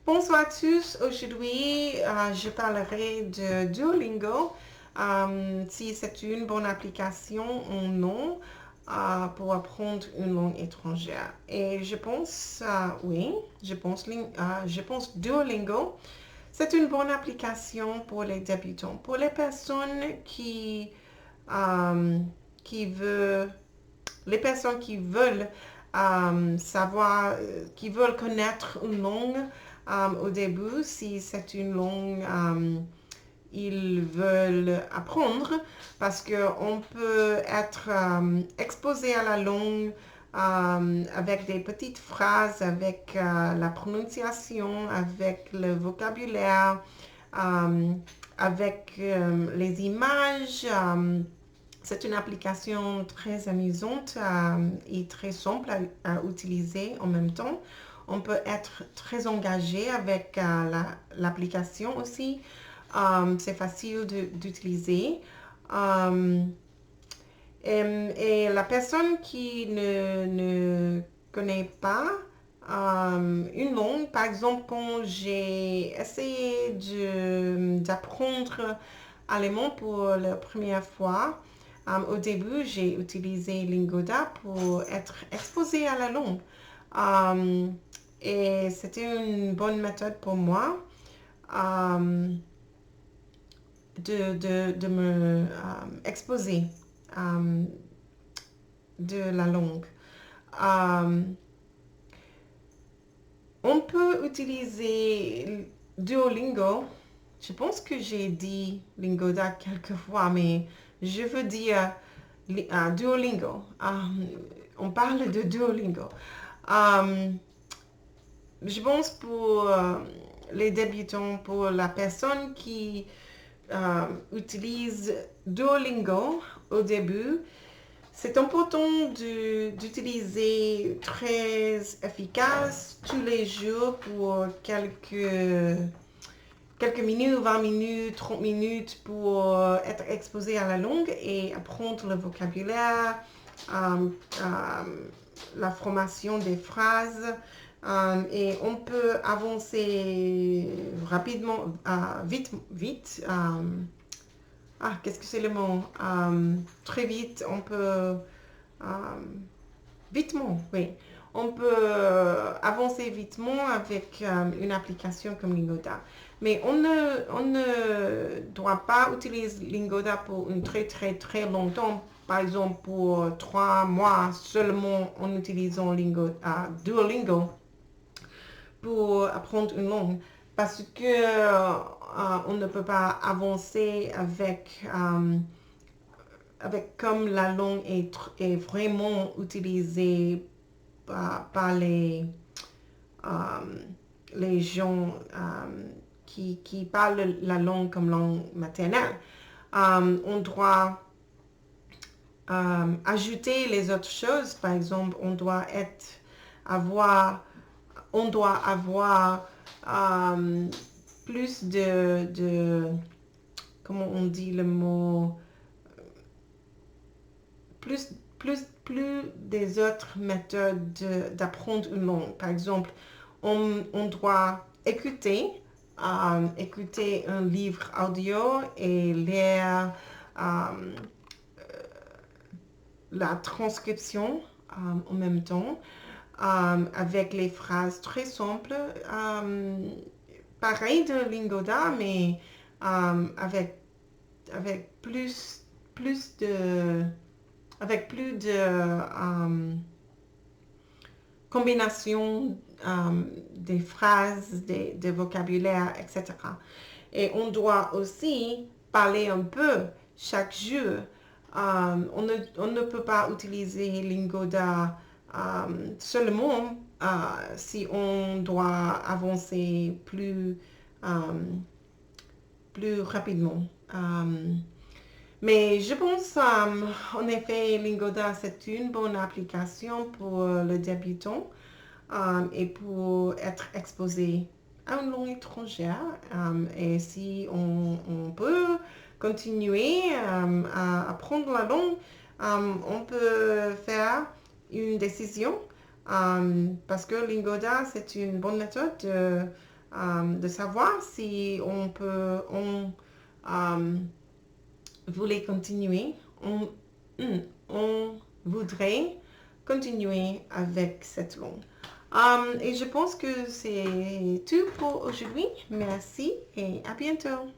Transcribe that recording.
Bonsoir à tous. Aujourd'hui, je parlerai de Duolingo. Si c'est une bonne application ou non pour apprendre une langue étrangère. Et je pense, oui, je pense Duolingo. C'est une bonne application pour les débutants. Pour les personnes euh, veulent, les personnes qui veulent savoir, qui veulent connaître une langue au début, si c'est une langue ils veulent apprendre, parce qu'on peut être exposé à la langue avec des petites phrases, avec la prononciation, avec le vocabulaire, euh, avec les images. C'est une application très amusante et très simple à utiliser en même temps. On peut être très engagé avec l'application aussi. C'est facile d'utiliser. Um, et la personne qui ne connaît pas une langue, par exemple, quand j'ai essayé d'apprendre allemand pour la première fois, au début, j'ai utilisé Lingoda pour être exposé à la langue. Et c'était une bonne méthode pour moi de me exposer de la langue. Euh, on peut utiliser Duolingo. Je pense que j'ai dit Lingoda quelques fois, mais je veux dire Duolingo. On parle de Duolingo. Je pense pour les débutants, pour la personne qui utilise Duolingo au début, c'est important d'utiliser très efficace tous les jours pour quelques minutes, 20 minutes, 30 minutes pour être exposé à la langue et apprendre le vocabulaire, la formation des phrases. Et on peut avancer rapidement, vite. Qu'est-ce que c'est le mot? Très vite, on peut vitement, oui. On peut avancer vitement avec une application comme Lingoda. Mais on ne doit pas utiliser Lingoda pour une très longtemps. Par exemple, pour 3 mois seulement en utilisant Duolingo pour apprendre une langue. Parce que on ne peut pas avancer avec comme la langue est vraiment utilisée par les gens qui parlent la langue comme langue maternelle. On doit ajouter les autres choses. Par exemple, avoir, on doit avoir plus comment on dit le mot, plus des autres méthodes d'apprendre une langue. Par exemple, on doit écouter un livre audio et lire la transcription en même temps avec les phrases très simples. Pareil de Lingoda, mais avec plus de avec plus de combinaisons des phrases, des vocabulaires, etc. Et on doit aussi parler un peu chaque jour. On ne peut pas utiliser Lingoda seulement si on doit avancer plus rapidement. Mais je pense, en effet, Lingoda, c'est une bonne application pour le débutant et pour être exposé à une langue étrangère. Et si on peut continuer à apprendre la langue, on peut faire une décision parce que Lingoda, c'est une bonne méthode de savoir si on voulait continuer, on voudrait continuer avec cette langue. Et je pense que c'est tout pour aujourd'hui. Merci et à bientôt.